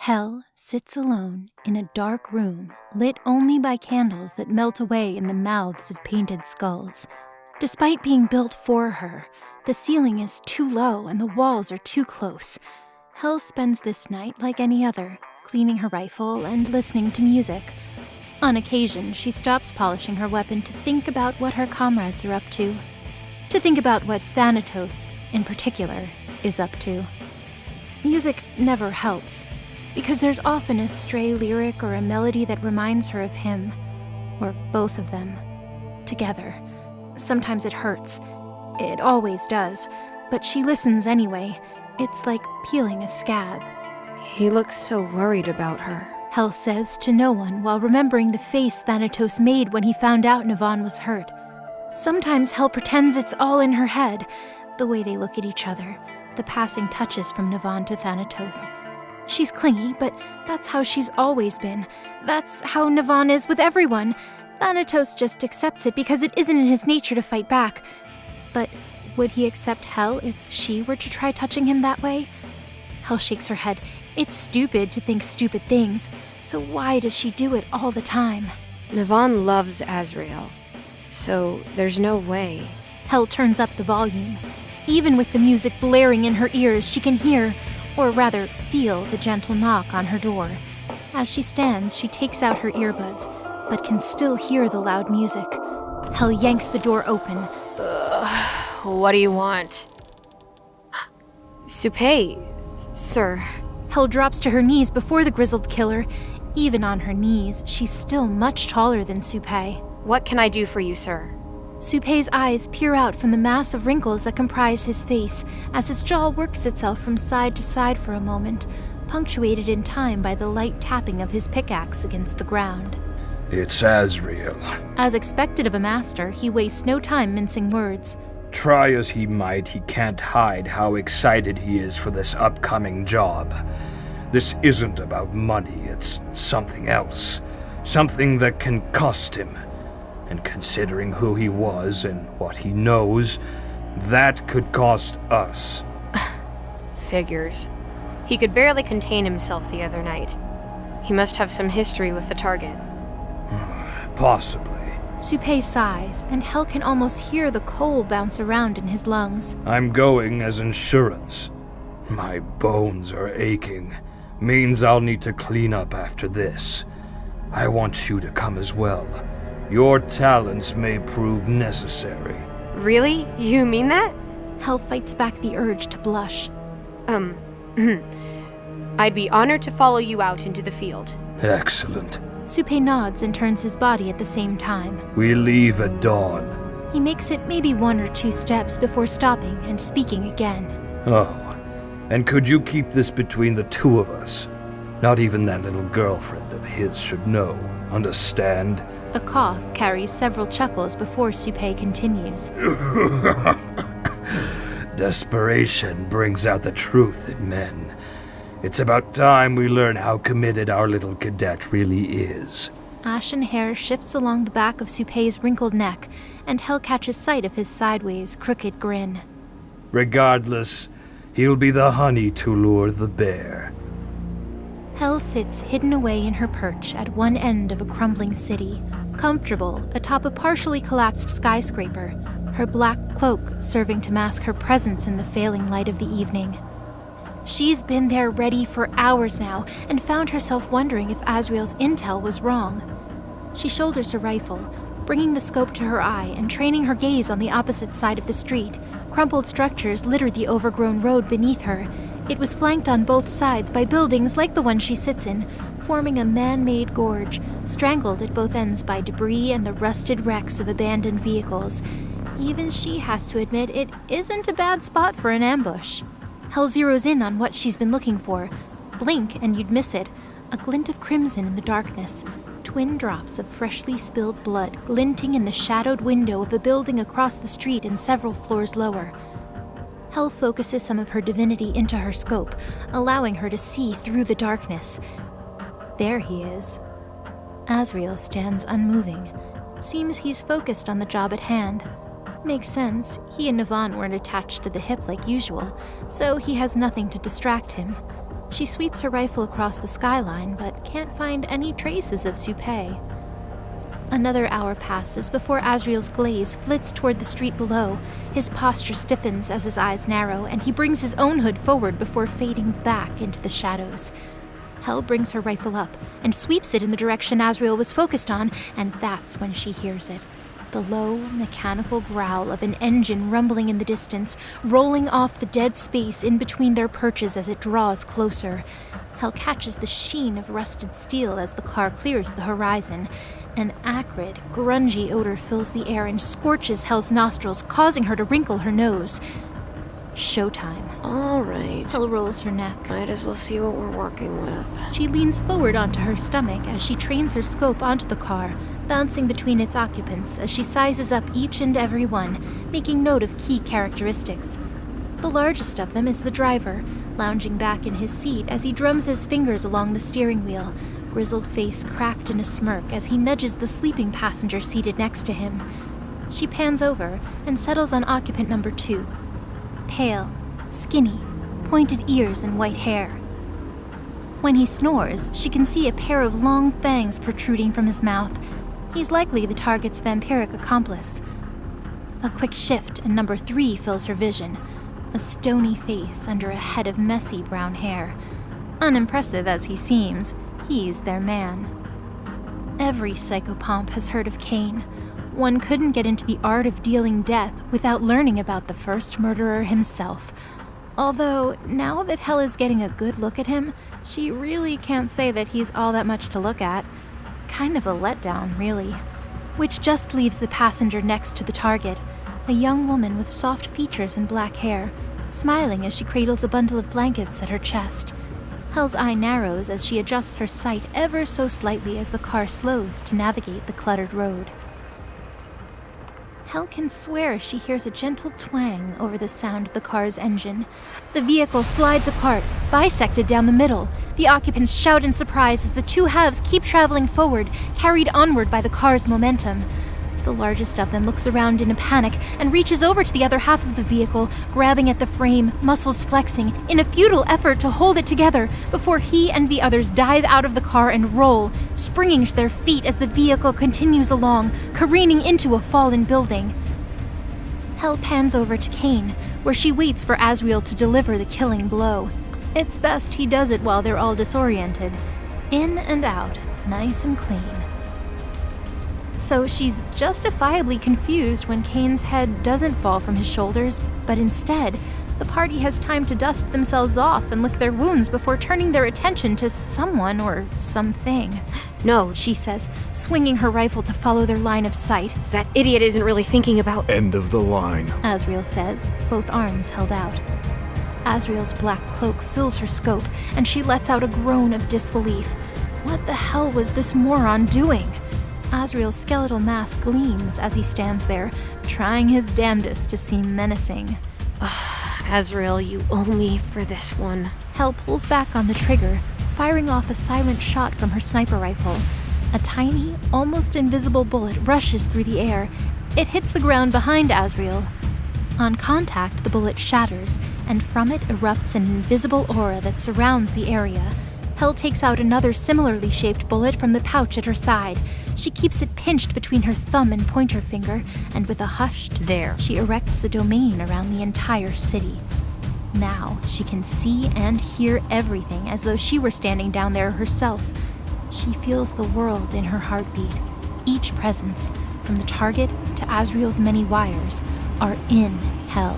Hell sits alone in a dark room lit only by candles that melt away in the mouths of painted skulls. Despite being built for her, the ceiling is too low and the walls are too close. Hell spends this night like any other, cleaning her rifle and listening to music. On occasion, she stops polishing her weapon to think about what her comrades are up to. To think about what Thanatos, in particular, is up to. Music never helps, because there's often a stray lyric or a melody that reminds her of him, or both of them, together. Sometimes it hurts. It always does, but she listens anyway. It's like peeling a scab. He looks so worried about her, Hell says to no one while remembering the face Thanatos made when he found out Navan was hurt. Sometimes Hell pretends it's all in her head, the way they look at each other, the passing touches from Navan to Thanatos. She's clingy, but that's how she's always been. That's how Navan is with everyone. Thanatos just accepts it because it isn't in his nature to fight back. But would he accept Hell if she were to try touching him that way? Hell shakes her head. It's stupid to think stupid things, so why does she do it all the time? Navan loves Azrael, so there's no way. Hell turns up the volume. Even with the music blaring in her ears, she can hear, or rather feel, the gentle knock on her door. As she stands, she takes out her earbuds, but can still hear the loud music. Hell yanks the door open. What do you want? Supay, sir. Hell drops to her knees before the grizzled killer. Even on her knees, she's still much taller than Supay. What can I do for you, sir? Supay's eyes peer out from the mass of wrinkles that comprise his face as his jaw works itself from side to side for a moment, punctuated in time by the light tapping of his pickaxe against the ground. It's Azrael. As expected of a master, he wastes no time mincing words. Try as he might, he can't hide how excited he is for this upcoming job. This isn't about money, it's something else. Something that can cost him. And considering who he was and what he knows, that could cost us. Figures. He could barely contain himself the other night. He must have some history with the target. Possibly. Supay sighs, and Hell can almost hear the coal bounce around in his lungs. I'm going as insurance. My bones are aching. Means I'll need to clean up after this. I want you to come as well. Your talents may prove necessary. Really? You mean that? Hell fights back the urge to blush. I'd be honored to follow you out into the field. Excellent. Supay nods and turns his body at the same time. We leave at dawn. He makes it maybe 1 or 2 steps before stopping and speaking again. Oh, and could you keep this between the two of us? Not even that little girlfriend of his should know. Understand? A cough carries several chuckles before Supay continues. Desperation brings out the truth in men. It's about time we learn how committed our little cadet really is. Ashen hair shifts along the back of Supay's wrinkled neck, and Hell catches sight of his sideways, crooked grin. Regardless, he'll be the honey to lure the bear. Hell sits hidden away in her perch at one end of a crumbling city, comfortable atop a partially collapsed skyscraper, her black cloak serving to mask her presence in the failing light of the evening. She's been there ready for hours now and found herself wondering if Azrael's intel was wrong. She shoulders her rifle, bringing the scope to her eye and training her gaze on the opposite side of the street. Crumpled structures littered the overgrown road beneath her. It was flanked on both sides by buildings like the one she sits in, forming a man-made gorge, strangled at both ends by debris and the rusted wrecks of abandoned vehicles. Even she has to admit it isn't a bad spot for an ambush. Hell zeroes in on what she's been looking for. Blink and you'd miss it. A glint of crimson in the darkness. Twin drops of freshly spilled blood glinting in the shadowed window of a building across the street and several floors lower. Hell focuses some of her divinity into her scope, allowing her to see through the darkness. There he is. Azrael stands unmoving. Seems he's focused on the job at hand. Makes sense. He and Navan weren't attached to the hip like usual, so he has nothing to distract him. She sweeps her rifle across the skyline, but can't find any traces of Supay. Another hour passes before Azrael's glaze flits toward the street below. His posture stiffens as his eyes narrow, and he brings his own hood forward before fading back into the shadows. Hel brings her rifle up and sweeps it in the direction Azrael was focused on, and that's when she hears it. The low, mechanical growl of an engine rumbling in the distance, rolling off the dead space in between their perches as it draws closer. Hel catches the sheen of rusted steel as the car clears the horizon. An acrid, grungy odor fills the air and scorches Hel's nostrils, causing her to wrinkle her nose. Showtime. All right. Hel rolls her neck. Might as well see what we're working with. She leans forward onto her stomach as she trains her scope onto the car, bouncing between its occupants as she sizes up each and every one, making note of key characteristics. The largest of them is the driver, lounging back in his seat as he drums his fingers along the steering wheel, grizzled face cracked in a smirk as he nudges the sleeping passenger seated next to him. She pans over and settles on occupant number 2. Pale, skinny, pointed ears and white hair. When he snores, she can see a pair of long fangs protruding from his mouth. He's likely the target's vampiric accomplice. A quick shift and number 3 fills her vision. A stony face under a head of messy brown hair. Unimpressive as he seems, he's their man. Every psychopomp has heard of Cain. One couldn't get into the art of dealing death without learning about the first murderer himself. Although, now that Hel is getting a good look at him, she really can't say that he's all that much to look at. Kind of a letdown, really. Which just leaves the passenger next to the target, a young woman with soft features and black hair, smiling as she cradles a bundle of blankets at her chest. Hel's eye narrows as she adjusts her sight ever so slightly as the car slows to navigate the cluttered road. Hel can swear she hears a gentle twang over the sound of the car's engine. The vehicle slides apart, bisected down the middle. The occupants shout in surprise as the two halves keep traveling forward, carried onward by the car's momentum. The largest of them looks around in a panic and reaches over to the other half of the vehicle, grabbing at the frame, muscles flexing, in a futile effort to hold it together before he and the others dive out of the car and roll, springing to their feet as the vehicle continues along, careening into a fallen building. Hel pans over to Cain, where she waits for Azrael to deliver the killing blow. It's best he does it while they're all disoriented. In and out, nice and clean. So she's justifiably confused when Cain's head doesn't fall from his shoulders, but instead, the party has time to dust themselves off and lick their wounds before turning their attention to someone or something. No, She says, swinging her rifle to follow their line of sight. that idiot isn't really thinking about... End of the line. Azrael says, both arms held out. Azrael's black cloak fills her scope, and she lets out a groan of disbelief. What the hell was this moron doing? Azrael's skeletal mask gleams as he stands there, trying his damnedest to seem menacing. Azrael, you owe me for this one. Hel pulls back on the trigger, firing off a silent shot from her sniper rifle. A tiny, almost invisible bullet rushes through the air. It hits the ground behind Azrael. On contact, the bullet shatters, and from it erupts an invisible aura that surrounds the area. Hel takes out another similarly shaped bullet from the pouch at her side. She keeps it pinched between her thumb and pointer finger, and with a hushed There. she erects a domain around the entire city. Now she can see and hear everything as though she were standing down there herself. She feels the world in her heartbeat. Each presence, from the target to Azrael's many wires, are in Hel.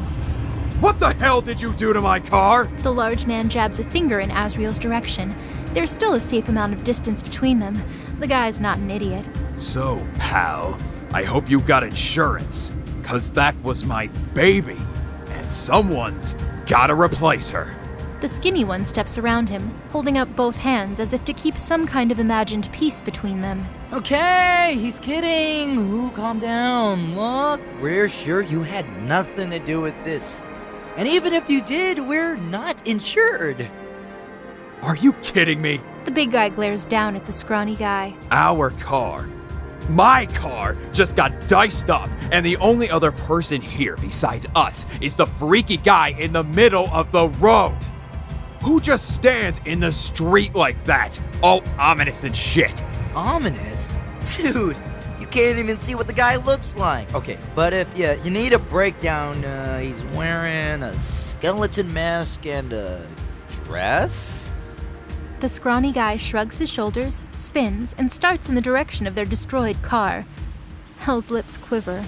What the hell did you do to my car? The large man jabs a finger in Azrael's direction. There's still a safe amount of distance between them. The guy's not an idiot. So, pal, I hope you got insurance, 'cause that was my baby, and someone's gotta replace her. The skinny one steps around him, holding up both hands as if to keep some kind of imagined peace between them. Okay, he's kidding. Ooh, calm down. Look, we're sure you had nothing to do with this. And even if you did, we're not insured. Are you kidding me? The big guy glares down at the scrawny guy. Our car, my car, just got diced up, and the only other person here besides us is the freaky guy in the middle of the road. Who just stands in the street like that? All ominous and shit. Ominous? Dude, you can't even see what the guy looks like. Okay, but if you need a breakdown, he's wearing a skeleton mask and a dress? The scrawny guy shrugs his shoulders, spins, and starts in the direction of their destroyed car. Hell's lips quiver.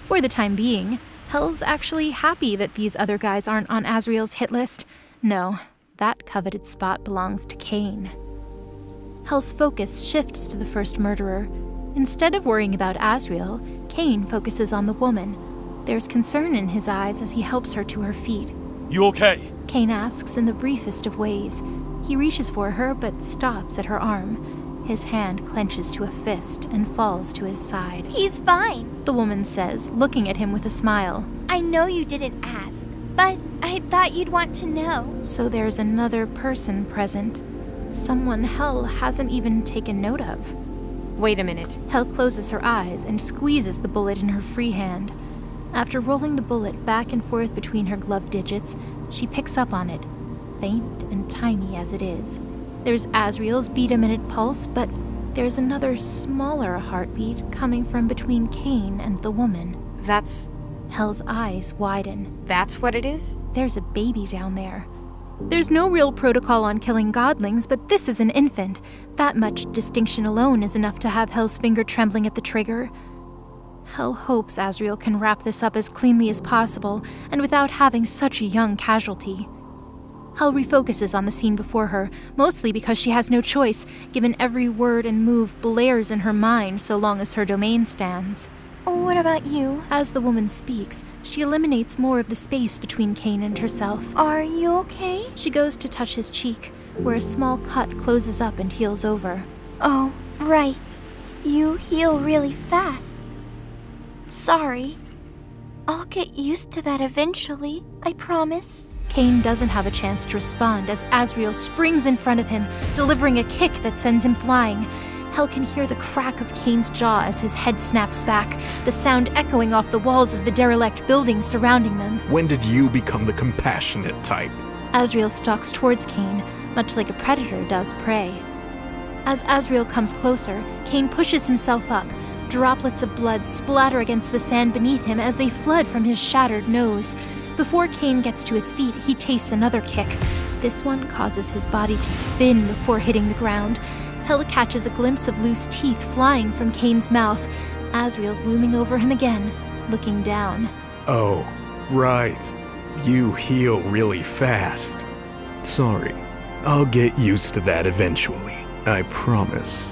For the time being, Hell's actually happy that these other guys aren't on Azrael's hit list. No, that coveted spot belongs to Cain. Hell's focus shifts to the first murderer. Instead of worrying about Azrael, Cain focuses on the woman. There's concern in his eyes as he helps her to her feet. You okay? Cain asks in the briefest of ways. He reaches for her but stops at her arm. His hand clenches to a fist and falls to his side. He's fine. The woman says, looking at him with a smile. I know you didn't ask, but I thought you'd want to know. So there's another person present. Someone Hell hasn't even taken note of. Wait a minute. Hell closes her eyes and squeezes the bullet in her free hand. After rolling the bullet back and forth between her gloved digits, she picks up on it, faint and tiny as it is. There's Azrael's beat-a-minute pulse, but there's another smaller heartbeat coming from between Cain and the woman. That's Hell's eyes widen. That's what it is? There's a baby down there. There's no real protocol on killing godlings, but this is an infant. That much distinction alone is enough to have Hell's finger trembling at the trigger. Hell hopes Azrael can wrap this up as cleanly as possible, and without having such a young casualty. Hell refocuses on the scene before her, mostly because she has no choice, given every word and move blares in her mind so long as her domain stands. What about you? As the woman speaks, she eliminates more of the space between Cain and herself. Are you okay? She goes to touch his cheek, where a small cut closes up and heals over. Oh, right. You heal really fast. Sorry. I'll get used to that eventually, I promise. Cain doesn't have a chance to respond as Azrael springs in front of him, delivering a kick that sends him flying. Hell can hear the crack of Cain's jaw as his head snaps back, the sound echoing off the walls of the derelict buildings surrounding them. When did you become the compassionate type? Azrael stalks towards Cain, much like a predator does prey. As Azrael comes closer, Cain pushes himself up. Droplets of blood splatter against the sand beneath him as they flood from his shattered nose. Before Cain gets to his feet, he tastes another kick. This one causes his body to spin before hitting the ground. Hell catches a glimpse of loose teeth flying from Cain's mouth. Azrael's looming over him again, looking down. Oh, right. You heal really fast. Sorry. I'll get used to that eventually. I promise.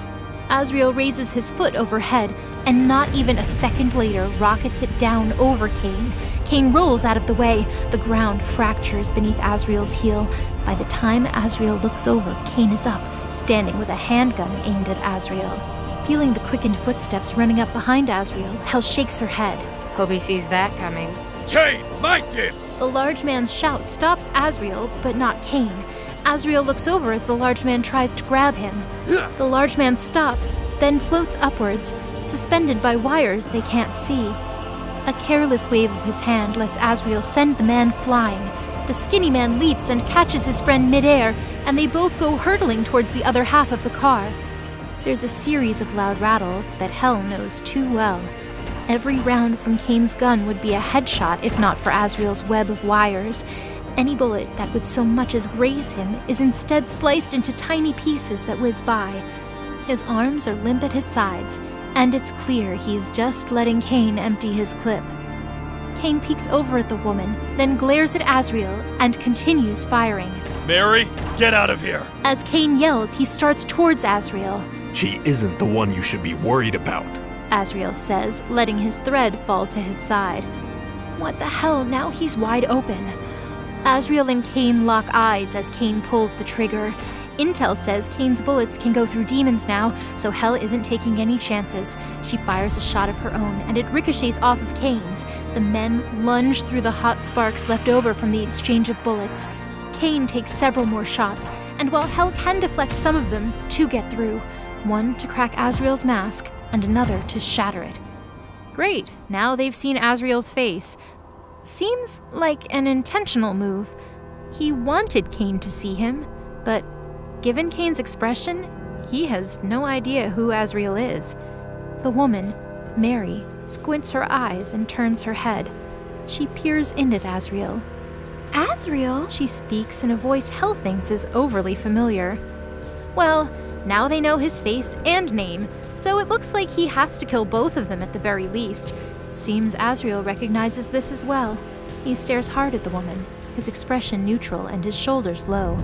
Azrael raises his foot overhead, and not even a second later rockets it down over Cain. Cain rolls out of the way. The ground fractures beneath Azrael's heel. By the time Azrael looks over, Cain is up, standing with a handgun aimed at Azrael. Feeling the quickened footsteps running up behind Azrael, Hell shakes her head. Hope he sees that coming. Cain, my dibs! The large man's shout stops Azrael, but not Cain. Azrael looks over as the large man tries to grab him. The large man stops, then floats upwards, suspended by wires they can't see. A careless wave of his hand lets Azrael send the man flying. The skinny man leaps and catches his friend midair, and they both go hurtling towards the other half of the car. There's a series of loud rattles that Hell knows too well. Every round from Cain's gun would be a headshot if not for Azrael's web of wires. Any bullet that would so much as graze him is instead sliced into tiny pieces that whiz by. His arms are limp at his sides, and it's clear he's just letting Cain empty his clip. Cain peeks over at the woman, then glares at Azrael and continues firing. Mary, get out of here! As Cain yells, he starts towards Azrael. She isn't the one you should be worried about. Azrael says, letting his thread fall to his side. What the hell, now he's wide open. Azrael and Cain lock eyes as Cain pulls the trigger. Intel says Cain's bullets can go through demons now, so Hell isn't taking any chances. She fires a shot of her own, and it ricochets off of Cain's. The men lunge through the hot sparks left over from the exchange of bullets. Cain takes several more shots, and while Hell can deflect some of them, two get through. One to crack Azrael's mask, and another to shatter it. Great, now they've seen Azrael's face. Seems like an intentional move. He wanted Cain to see him, but given Cain's expression, he has no idea who Azrael is. The woman, Mary, squints her eyes and turns her head. She peers in at Azrael. Azrael? She speaks in a voice Hell thinks is overly familiar. Well, now they know his face and name, so it looks like he has to kill both of them at the very least. Seems Azrael recognizes this as well. He stares hard at the woman, his expression neutral and his shoulders low.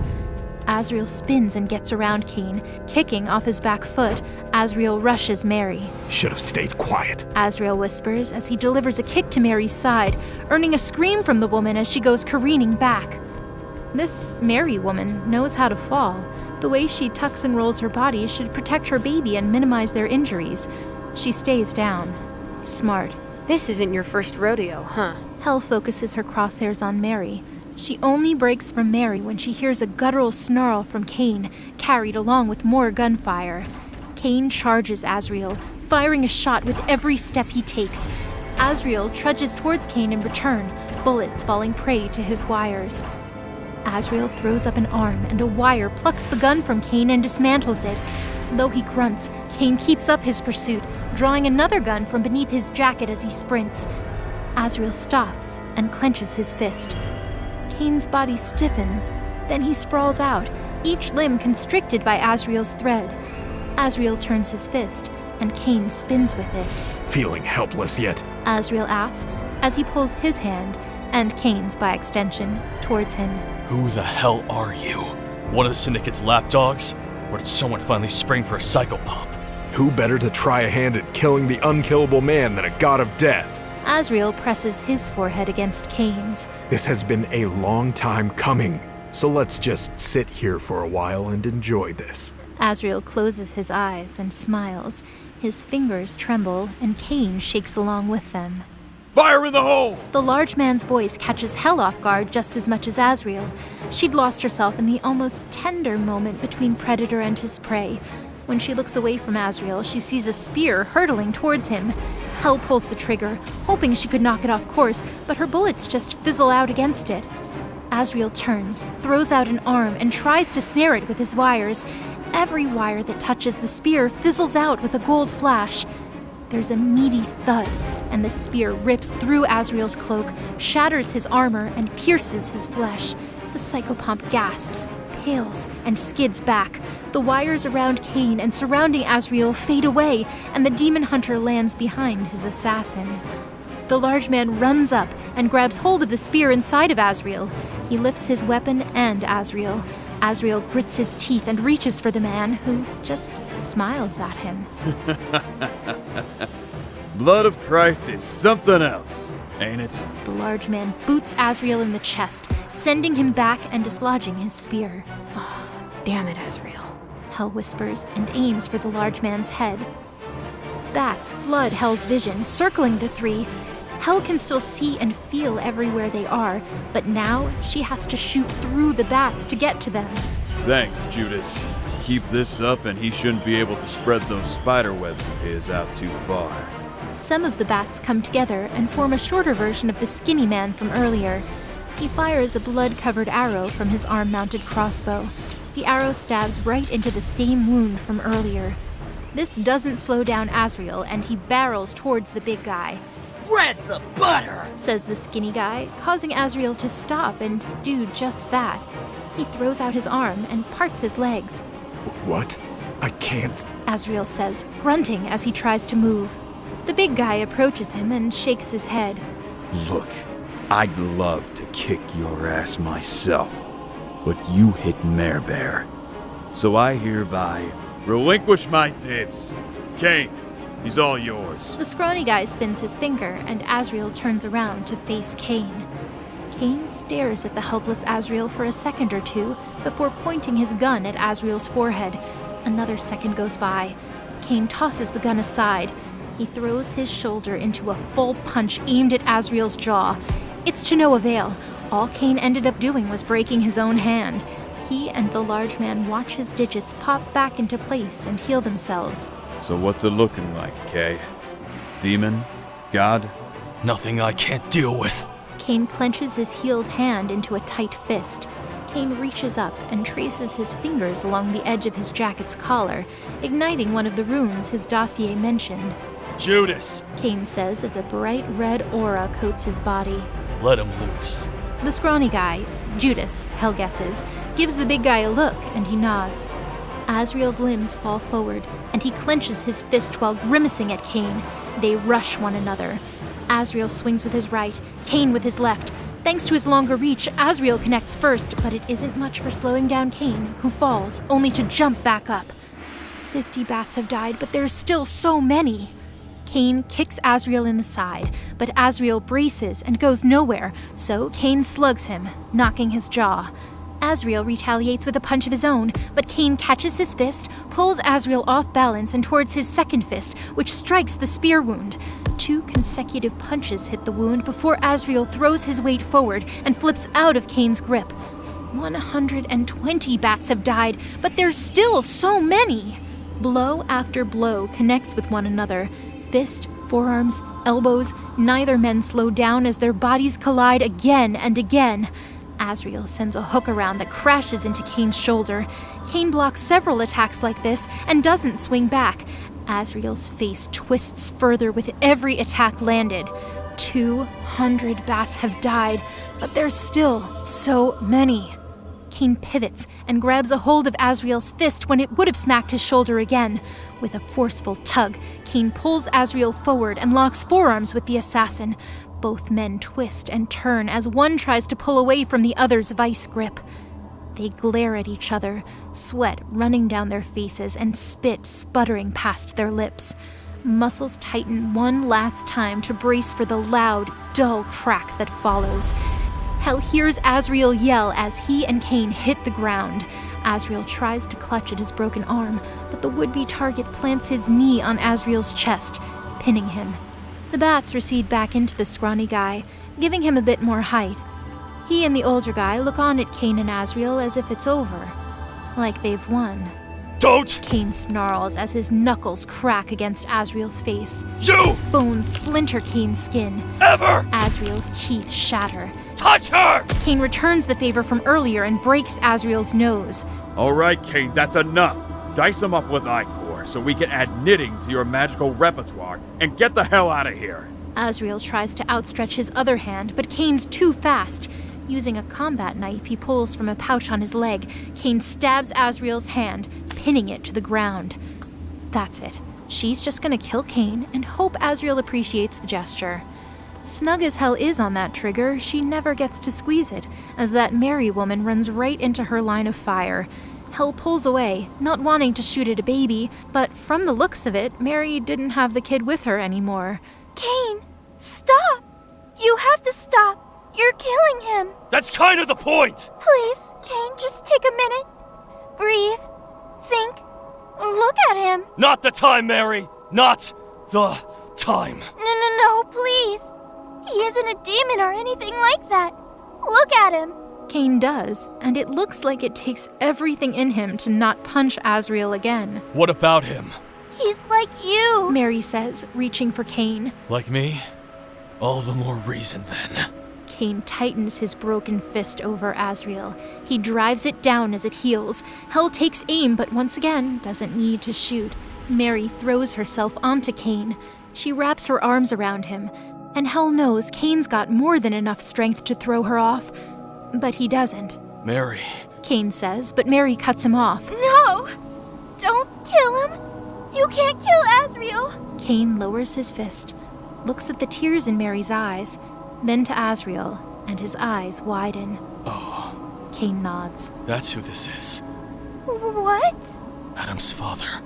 Azrael spins and gets around Cain, kicking off his back foot. Azrael rushes Mary. Should have stayed quiet. Azrael whispers as he delivers a kick to Mary's side, earning a scream from the woman as she goes careening back. This Mary woman knows how to fall. The way she tucks and rolls her body should protect her baby and minimize their injuries. She stays down. Smart. This isn't your first rodeo, huh? Hell focuses her crosshairs on Mary. She only breaks from Mary when she hears a guttural snarl from Cain, carried along with more gunfire. Cain charges Azrael, firing a shot with every step he takes. Azrael trudges towards Cain in return, bullets falling prey to his wires. Azrael throws up an arm and a wire plucks the gun from Cain and dismantles it. Though he grunts, Cain keeps up his pursuit, drawing another gun from beneath his jacket as he sprints. Azrael stops and clenches his fist. Cain's body stiffens, then he sprawls out, each limb constricted by Azrael's thread. Azrael turns his fist, and Cain spins with it. Feeling helpless yet? Azrael asks, as he pulls his hand, and Cain's by extension, towards him. Who the hell are you? One of the Syndicate's lapdogs? Or did someone finally spring for a psychopomp? Who better to try a hand at killing the unkillable man than a god of death? Azrael presses his forehead against Cain's. This has been a long time coming, so let's just sit here for a while and enjoy this. Azrael closes his eyes and smiles. His fingers tremble, and Cain shakes along with them. Fire in the hole! The large man's voice catches Hell off guard just as much as Azrael. She'd lost herself in the almost tender moment between Predator and his prey. When she looks away from Azrael, she sees a spear hurtling towards him. Hell pulls the trigger, hoping she could knock it off course, but her bullets just fizzle out against it. Azrael turns, throws out an arm, and tries to snare it with his wires. Every wire that touches the spear fizzles out with a gold flash. There's a meaty thud, and the spear rips through Azrael's cloak, shatters his armor, and pierces his flesh. The psychopomp gasps, pales, and skids back. The wires around Cain and surrounding Azrael fade away, and the demon hunter lands behind his assassin. The large man runs up and grabs hold of the spear inside of Azrael. He lifts his weapon and Azrael. Azrael grits his teeth and reaches for the man, who just smiles at him. Blood of Christ is something else, ain't it? The large man boots Azrael in the chest, sending him back and dislodging his spear. Oh, damn it, Azrael. Hell whispers and aims for the large man's head. Bats flood Hell's vision, circling the three. Hell can still see and feel everywhere they are, but now she has to shoot through the bats to get to them. Thanks, Judas. Keep this up and he shouldn't be able to spread those spider webs of his out too far. Some of the bats come together and form a shorter version of the skinny man from earlier. He fires a blood-covered arrow from his arm-mounted crossbow. The arrow stabs right into the same wound from earlier. This doesn't slow down Azrael, and he barrels towards the big guy. Spread the butter! Says the skinny guy, causing Azrael to stop and do just that. He throws out his arm and parts his legs. What? I can't. Azrael says, grunting as he tries to move. The big guy approaches him and shakes his head. Look, I'd love to kick your ass myself, but you hit Marebear. So I hereby relinquish my dibs. Cain, he's all yours. The scrawny guy spins his finger, and Azrael turns around to face Cain. Cain stares at the helpless Azrael for a second or two before pointing his gun at Azrael's forehead. Another second goes by. Cain tosses the gun aside. He throws his shoulder into a full punch aimed at Azrael's jaw. It's to no avail. All Cain ended up doing was breaking his own hand. He and the large man watch his digits pop back into place and heal themselves. So what's it looking like, Kay? Demon? God? Nothing I can't deal with. Kane clenches his healed hand into a tight fist. Kane reaches up and traces his fingers along the edge of his jacket's collar, igniting one of the runes his dossier mentioned. Judas! Kane says as a bright red aura coats his body. Let him loose. The scrawny guy, Judas, Hell guesses, gives the big guy a look and he nods. Azrael's limbs fall forward and he clenches his fist while grimacing at Kane. They rush one another. Azrael swings with his right, Kane with his left. Thanks to his longer reach, Azrael connects first, but it isn't much for slowing down Kane, who falls, only to jump back up. 50 bats have died, but there's still so many. Kane kicks Azrael in the side, but Azrael braces and goes nowhere, so Kane slugs him, knocking his jaw. Azrael retaliates with a punch of his own, but Kane catches his fist, pulls Azrael off balance and towards his second fist, which strikes the spear wound. 2 consecutive punches hit the wound before Azrael throws his weight forward and flips out of Kane's grip. 120 bats have died, but there's still so many. Blow after blow connects with one another. Fist, forearms, elbows, neither men slow down as their bodies collide again and again. Azrael sends a hook around that crashes into Kane's shoulder. Kane blocks several attacks like this and doesn't swing back. Azrael's face twists further with every attack landed. 200 bats have died, but there's still so many. Kane pivots and grabs a hold of Azrael's fist when it would have smacked his shoulder again. With a forceful tug, Kane pulls Azrael forward and locks forearms with the assassin. Both men twist and turn as one tries to pull away from the other's vice grip. They glare at each other, sweat running down their faces and spit sputtering past their lips. Muscles tighten one last time to brace for the loud, dull crack that follows. Hell hears Azrael yell as he and Kane hit the ground. Azrael tries to clutch at his broken arm, but the would-be target plants his knee on Azrael's chest, pinning him. The bats recede back into the scrawny guy, giving him a bit more height. He and the older guy look on at Kane and Azrael as if it's over, like they've won. Don't! Kane snarls as his knuckles crack against Azrael's face. You! Bones splinter Kane's skin. Ever! Azrael's teeth shatter. Touch her! Kane returns the favor from earlier and breaks Azrael's nose. All right, Kane, that's enough. Dice them up with Ichor so we can add knitting to your magical repertoire and get the hell out of here. Azrael tries to outstretch his other hand, but Kane's too fast. Using a combat knife he pulls from a pouch on his leg, Kane stabs Azrael's hand, pinning it to the ground. That's it. She's just gonna kill Kane and hope Azrael appreciates the gesture. Snug as hell is on that trigger, she never gets to squeeze it, as that Mary woman runs right into her line of fire. Hell pulls away, not wanting to shoot at a baby, but from the looks of it, Mary didn't have the kid with her anymore. Kane, stop! You have to stop! You're killing him! That's kind of the point! Please, Kane, just take a minute. Breathe. Think. Look at him. Not the time, Mary! Not the time! No, please. He isn't a demon or anything like that. Look at him. Kane does, and it looks like it takes everything in him to not punch Azrael again. What about him? He's like you. Mary says, reaching for Kane. Like me? All the more reason then. Kane tightens his broken fist over Azrael. He drives it down as it heals. Hell takes aim, but once again, doesn't need to shoot. Mary throws herself onto Kane. She wraps her arms around him, and Hell knows Kane's got more than enough strength to throw her off. But he doesn't. Mary. Kane says, but Mary cuts him off. No! Don't kill him! You can't kill Azrael! Kane lowers his fist, looks at the tears in Mary's eyes, then to Azrael, and his eyes widen. Oh. Kane nods. That's who this is. What? Adam's father.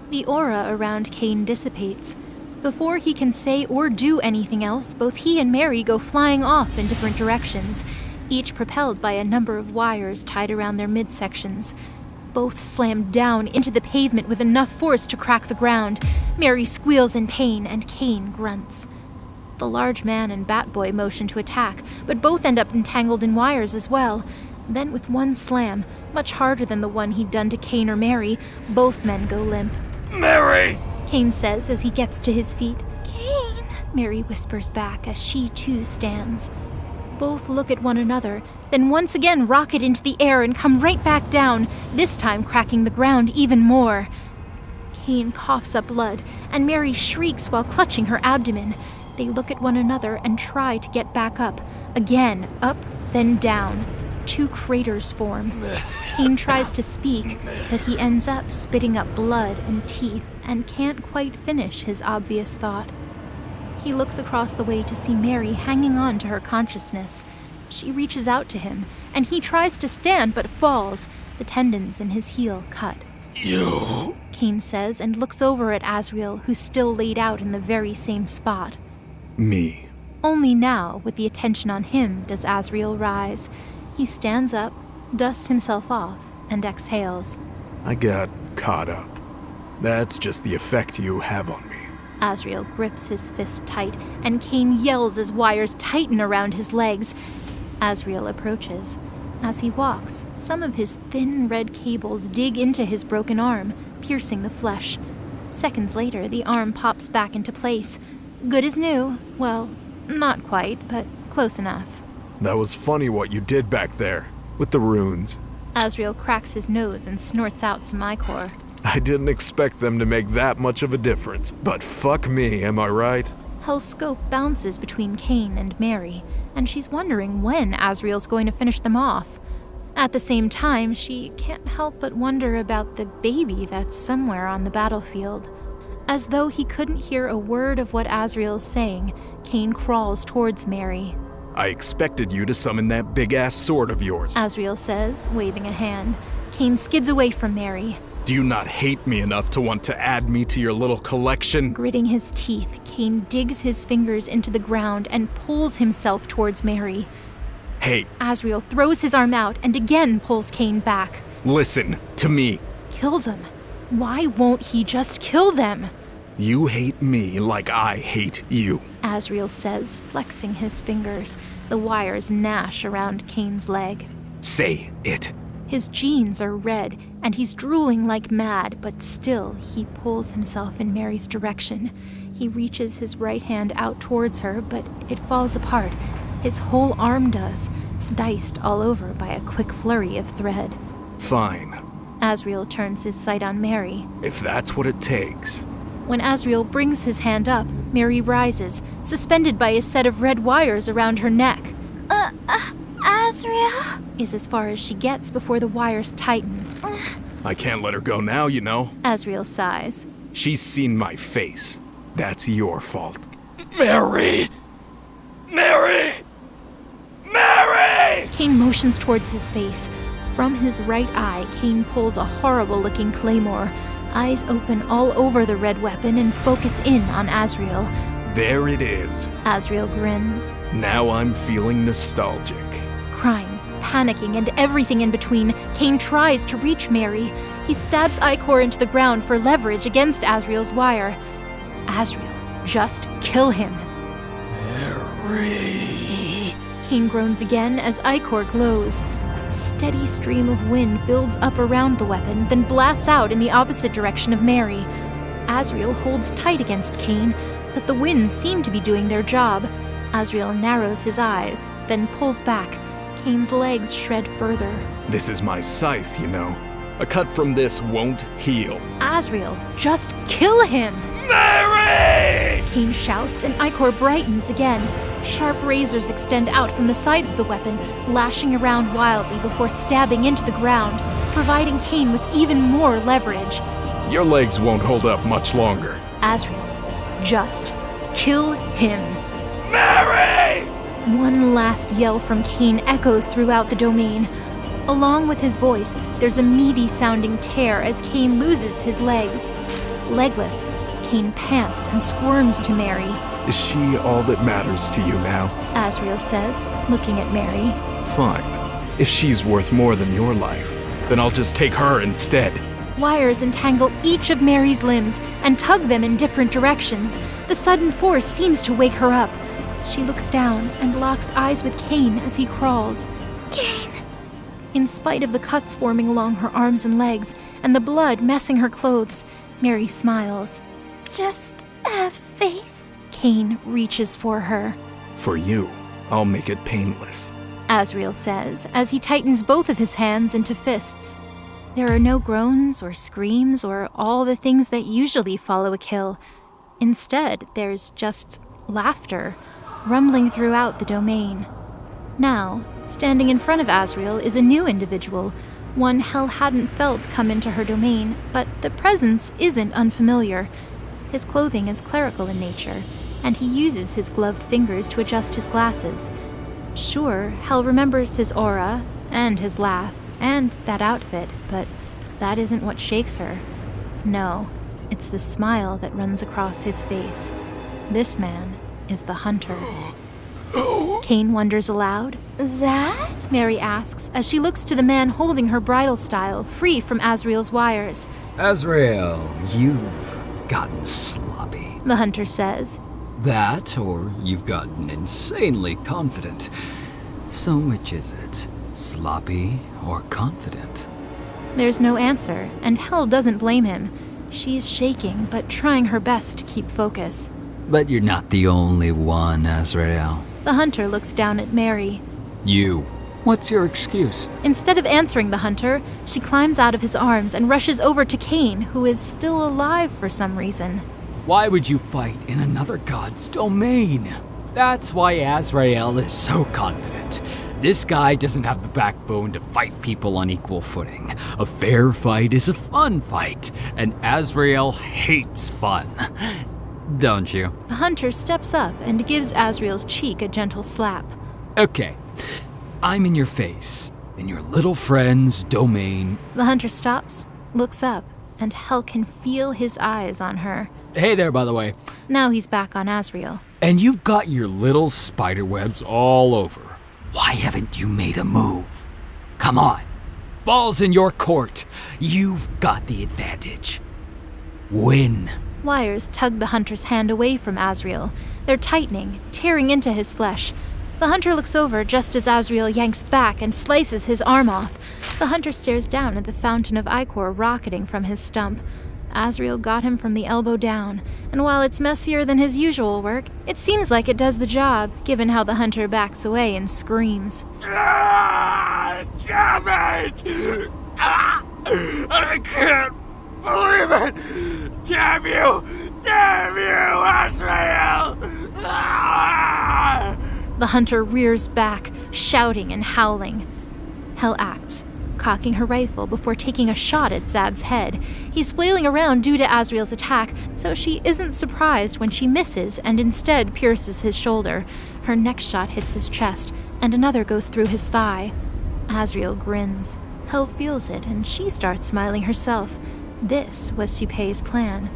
The aura around Kane dissipates. Before he can say or do anything else, both he and Mary go flying off in different directions, each propelled by a number of wires tied around their midsections. Both slam down into the pavement with enough force to crack the ground. Mary squeals in pain, and Kane grunts. The large man and Batboy motion to attack, but both end up entangled in wires as well. Then with one slam, much harder than the one he'd done to Kane or Mary, both men go limp. Mary! Kane says as he gets to his feet. Kane. Mary whispers back as she too stands. both look at one another, then once again rocket into the air and come right back down, this time cracking the ground even more. Cain coughs up blood, and Mary shrieks while clutching her abdomen. They look at one another and try to get back up. Again, up, then down. 2 craters form. Cain tries to speak, but he ends up spitting up blood and teeth and can't quite finish his obvious thought. He looks across the way to see Mary hanging on to her consciousness. She reaches out to him, and he tries to stand but falls, the tendons in his heel cut. You... Cain says and looks over at Azrael, who's still laid out in the very same spot. Me. Only now, with the attention on him, does Azrael rise. He stands up, dusts himself off, and exhales. I got caught up. That's just the effect you have on me. Azrael grips his fist tight, and Cain yells as wires tighten around his legs. Azrael approaches. As he walks, some of his thin red cables dig into his broken arm, piercing the flesh. Seconds later, the arm pops back into place. Good as new. Well, not quite, but close enough. That was funny what you did back there, with the runes. Azrael cracks his nose and snorts out some ichor. I didn't expect them to make that much of a difference, but fuck me, am I right? Hell's scope bounces between Cain and Mary, and she's wondering when Azrael's going to finish them off. At the same time, she can't help but wonder about the baby that's somewhere on the battlefield. As though he couldn't hear a word of what Azrael's saying, Cain crawls towards Mary. I expected you to summon that big-ass sword of yours. Azrael says, waving a hand. Cain skids away from Mary. Do you not hate me enough to want to add me to your little collection? Gritting his teeth, Cain digs his fingers into the ground and pulls himself towards Mary. Hey, Azrael throws his arm out and again pulls Cain back. listen to me. Kill them. Why won't he just kill them? You hate me like I hate you. Azrael says, flexing his fingers. The wires gnash around Cain's leg. Say it. His jeans are red, and he's drooling like mad, but still he pulls himself in Mary's direction. He reaches his right hand out towards her, but it falls apart. His whole arm does, diced all over by a quick flurry of thread. Fine. Azrael turns his sight on Mary. If that's what it takes. When Azrael brings his hand up, Mary rises, suspended by a set of red wires around her neck. Azrael? Is as far as she gets before the wires tighten. I can't let her go now, you know. Azrael sighs. She's seen my face. That's your fault. Mary! Mary! Mary! Cain motions towards his face. From his right eye, Cain pulls a horrible-looking claymore. Eyes open all over the red weapon and focus in on Azrael. There it is. Azrael grins. Now I'm feeling nostalgic. Crying, panicking, and everything in between, Cain tries to reach Mary. He stabs Ichor into the ground for leverage against Azrael's wire. Azrael, just kill him. Mary. Cain groans again as Ichor glows. A steady stream of wind builds up around the weapon, then blasts out in the opposite direction of Mary. Azrael holds tight against Cain, but the winds seem to be doing their job. Azrael narrows his eyes, then pulls back. Cain's legs shred further. This is my scythe, you know. A cut from this won't heal. Azrael, just kill him! Mary! Cain shouts, and Ichor brightens again. Sharp razors extend out from the sides of the weapon, lashing around wildly before stabbing into the ground, providing Cain with even more leverage. Your legs won't hold up much longer. Azrael, just kill him. Mary! One last yell from Cain echoes throughout the domain. Along with his voice, there's a meaty-sounding tear as Cain loses his legs. Legless, Cain pants and squirms to Mary. Is she all that matters to you now? Azrael says, looking at Mary. Fine. If she's worth more than your life, then I'll just take her instead. Wires entangle each of Mary's limbs and tug them in different directions. The sudden force seems to wake her up. She looks down and locks eyes with Cain as he crawls. Cain. In spite of the cuts forming along her arms and legs and the blood messing her clothes, Mary smiles. Just have faith. Cain reaches for her. For you, I'll make it painless. Azrael says as he tightens both of his hands into fists. There are no groans or screams or all the things that usually follow a kill. Instead, there's just laughter, rumbling throughout the domain. Now, standing in front of Azrael is a new individual, one Hel hadn't felt come into her domain, but the presence isn't unfamiliar. His clothing is clerical in nature, and he uses his gloved fingers to adjust his glasses. Sure, Hel remembers his aura, and his laugh, and that outfit, but that isn't what shakes her. No, it's the smile that runs across his face. This man is the hunter. Cain wonders aloud. That? Mary asks as she looks to the man holding her bridal style, free from Azrael's wires. Azrael, you've gotten sloppy. The hunter says. That, or you've gotten insanely confident. So which is it? Sloppy or confident? There's no answer, and Hel doesn't blame him. She's shaking, but trying her best to keep focus. But you're not the only one, Azrael. The hunter looks down at Mary. You. What's your excuse? Instead of answering the hunter, she climbs out of his arms and rushes over to Cain, who is still alive for some reason. Why would you fight in another god's domain? That's why Azrael is so confident. This guy doesn't have the backbone to fight people on equal footing. A fair fight is a fun fight, and Azrael hates fun. Don't you? The hunter steps up and gives Azrael's cheek a gentle slap. Okay, I'm in your face, in your little friend's domain. The hunter stops, looks up, and Hel can feel his eyes on her. Hey there, by the way. Now he's back on Azrael. And you've got your little spiderwebs all over. Why haven't you made a move? Come on. Ball's in your court. You've got the advantage. Win. Wires tug the hunter's hand away from Azrael. They're tightening, tearing into his flesh. The hunter looks over just as Azrael yanks back and slices his arm off. The hunter stares down at the fountain of ichor rocketing from his stump. Azrael got him from the elbow down, and while it's messier than his usual work, it seems like it does the job, given how the hunter backs away and screams. Ah, damn it! Ah, I can't believe it! Damn you, Azrael! Ah! The hunter rears back, shouting and howling. Hel acts, cocking her rifle before taking a shot at Zad's head. He's flailing around due to Azrael's attack, so she isn't surprised when she misses and instead pierces his shoulder. Her next shot hits his chest, and another goes through his thigh. Azrael grins. Hel feels it, and she starts smiling herself. This was Supay's plan.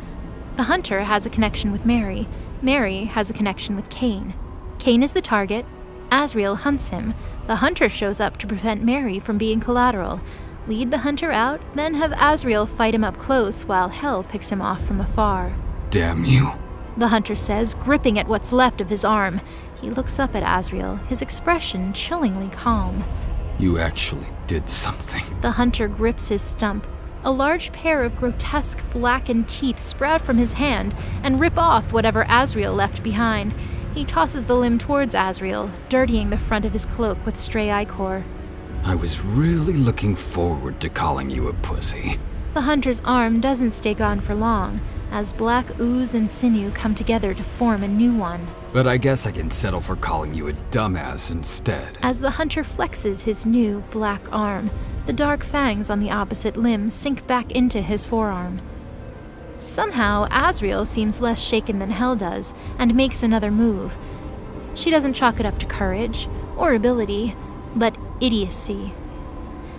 The hunter has a connection with Mary. Mary has a connection with Cain. Cain is the target. Azrael hunts him. The hunter shows up to prevent Mary from being collateral. Lead the hunter out, then have Azrael fight him up close while Hel picks him off from afar. Damn you. The hunter says, gripping at what's left of his arm. He looks up at Azrael, his expression chillingly calm. You actually did something. The hunter grips his stump. A large pair of grotesque blackened teeth sprout from his hand and rip off whatever Azrael left behind. He tosses the limb towards Azrael, dirtying the front of his cloak with stray ichor. I was really looking forward to calling you a pussy. The hunter's arm doesn't stay gone for long, as black ooze and sinew come together to form a new one. But I guess I can settle for calling you a dumbass instead. As the hunter flexes his new black arm, the dark fangs on the opposite limb sink back into his forearm. Somehow, Azrael seems less shaken than Hel does, and makes another move. She doesn't chalk it up to courage, or ability, but idiocy.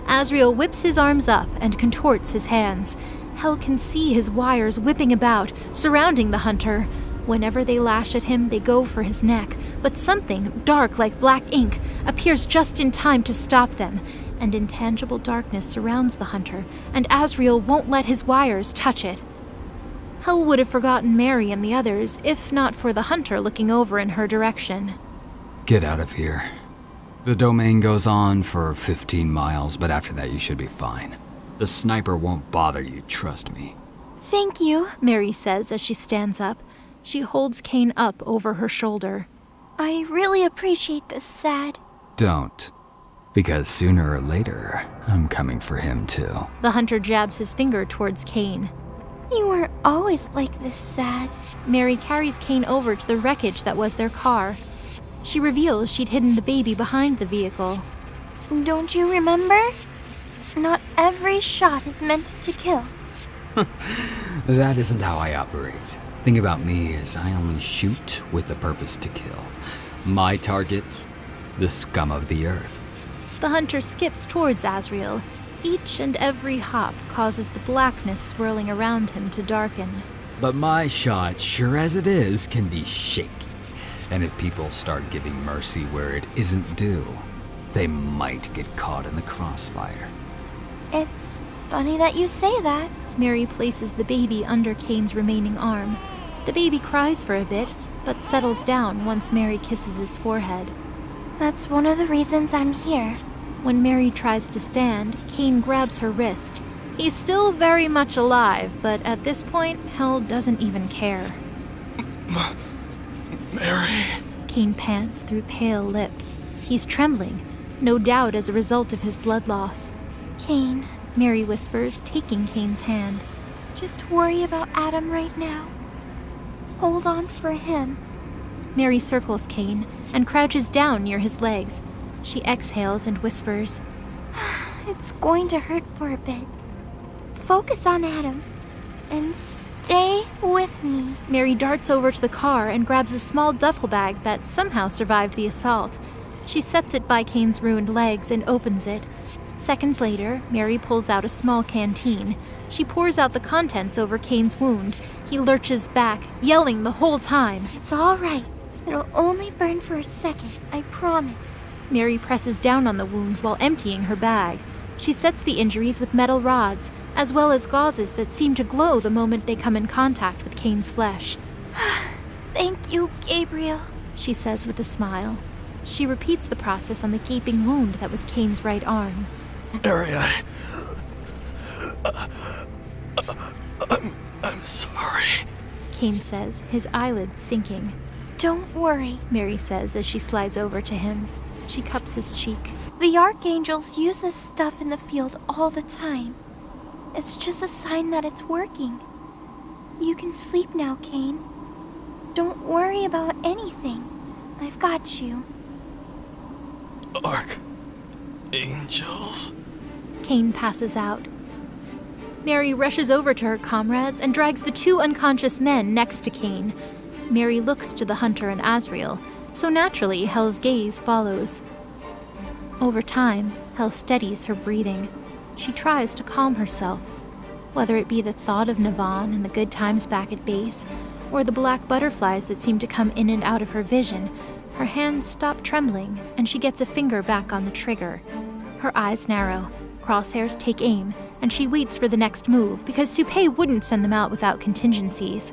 Azrael whips his arms up and contorts his hands. Hel can see his wires whipping about, surrounding the hunter. Whenever they lash at him, they go for his neck, but something, dark like black ink, appears just in time to stop them, and intangible darkness surrounds the hunter, and Azrael won't let his wires touch it. Hel would have forgotten Mary and the others, if not for the hunter looking over in her direction. Get out of here. The domain goes on for 15 miles, but after that you should be fine. The sniper won't bother you, trust me. Thank you. Mary says as she stands up. She holds Cain up over her shoulder. I really appreciate this, Sad. Don't. Because sooner or later, I'm coming for him too. The hunter jabs his finger towards Kane. You weren't always like this, Sad. Mary carries Kane over to the wreckage that was their car. She reveals she'd hidden the baby behind the vehicle. Don't you remember? Not every shot is meant to kill. That isn't how I operate. Thing about me is I only shoot with the purpose to kill. My targets, the scum of the earth. The hunter skips towards Azrael. Each and every hop causes the blackness swirling around him to darken. But my shot, sure as it is, can be shaky. And if people start giving mercy where it isn't due, they might get caught in the crossfire. It's funny that you say that. Mary places the baby under Kane's remaining arm. The baby cries for a bit, but settles down once Mary kisses its forehead. That's one of the reasons I'm here. When Mary tries to stand, Kane grabs her wrist. He's still very much alive, but at this point, Hell doesn't even care. Mary. Kane pants through pale lips. He's trembling, no doubt as a result of his blood loss. Kane, Mary whispers, taking Kane's hand. just worry about Adam right now. Hold on for him. Mary circles Kane and crouches down near his legs. She exhales and whispers, It's going to hurt for a bit. Focus on Adam and stay with me. Mary darts over to the car and grabs a small duffel bag that somehow survived the assault. She sets it by Kane's ruined legs and opens it. Seconds later, Mary pulls out a small canteen. She pours out the contents over Kane's wound. He lurches back, yelling the whole time. It's all right. It'll only burn for a second, I promise. Mary presses down on the wound while emptying her bag. She sets the injuries with metal rods, as well as gauzes that seem to glow the moment they come in contact with Kane's flesh. Thank you, Gabriel, she says with a smile. She repeats the process on the gaping wound that was Kane's right arm. Mary, I'm sorry. Kane says, his eyelids sinking. Don't worry. Mary says as she slides over to him. She cups his cheek. The archangels use this stuff in the field all the time. It's just a sign that it's working. You can sleep now, Kane. Don't worry about anything. I've got you. Archangels? Kane passes out. Mary rushes over to her comrades and drags the two unconscious men next to Kane. Mary looks to the hunter and Azrael, so naturally Hell's gaze follows. Over time, Hell steadies her breathing. She tries to calm herself. Whether it be the thought of Navan and the good times back at base, or the black butterflies that seem to come in and out of her vision, her hands stop trembling and she gets a finger back on the trigger. Her eyes narrow, crosshairs take aim, and she waits for the next move because Supay wouldn't send them out without contingencies.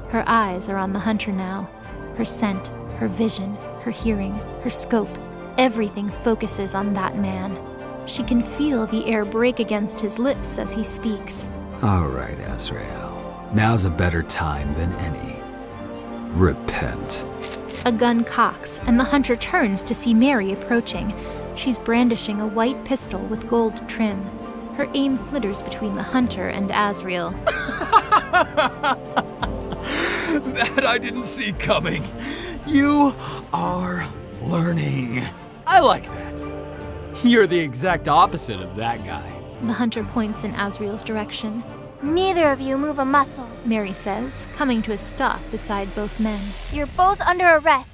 Her eyes are on the hunter now. Her scent, her vision, her hearing, her scope, everything focuses on that man. She can feel the air break against his lips as he speaks. All right, Azrael. Now's a better time than any. Repent. A gun cocks, and the hunter turns to see Mary approaching. She's brandishing a white pistol with gold trim. Her aim flitters between the hunter and Azrael. That I didn't see coming. You are learning. I like that. You're the exact opposite of that guy. The hunter points in Azrael's direction. Neither of you move a muscle. Mary says, coming to a stop beside both men. You're both under arrest.